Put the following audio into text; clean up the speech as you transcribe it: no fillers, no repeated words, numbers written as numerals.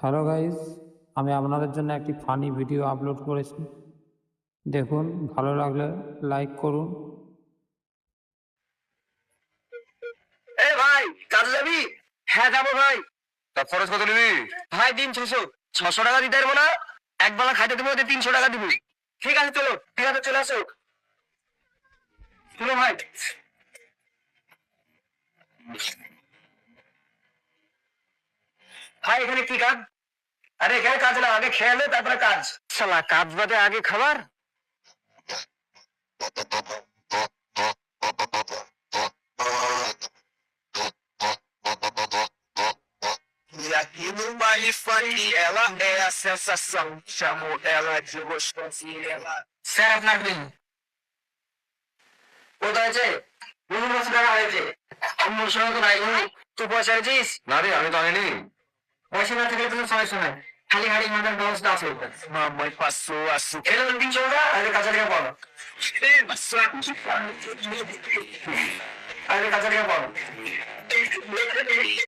Hello guys, আমি আপনাদের জন্য একটি ফানি ভিডিও আপলোড করেছি। দেখুন, ভালো লাগলে লাইক করুন। এ ভাই, কাজে যাবি? হ্যাঁ যাবো ভাই। তা খরচ কত নিবি? ভাই দিন 600 টাকা দিতে পারবো না? এক বেলা খাইতে দেবো, 300 টাকা দিবি। ঠিক আছে চলো, ঠিক আছে চলে আসো। চলো ভাই। ভাই এখানে কি কাজ? আরে এখানে কাজ না, আগে খেয়ে নে তারপরে কাজ। শালা কাজ বাদে আগে খাবার। E aqui no baile funk, ela é a sensação. Chamo ela de gostosinha. Sir আপনার বিল কত হয়েছে? 19 টাকা হয়েছে। আমার সঙ্গে তো নাই গো। তুই পয়সা রেছিস? না রে, আমি তো আনিনি। পয়সা না থাকলে তুমি সমস্যা নাই, খালি হাড়ি মাথার ব্যবস্থা আছে। Mamãe passou açúcar. এটা 300 টাকা, আরে কাঁচা টাকা পাবো। আরে কাঁচা টাকা পাবো।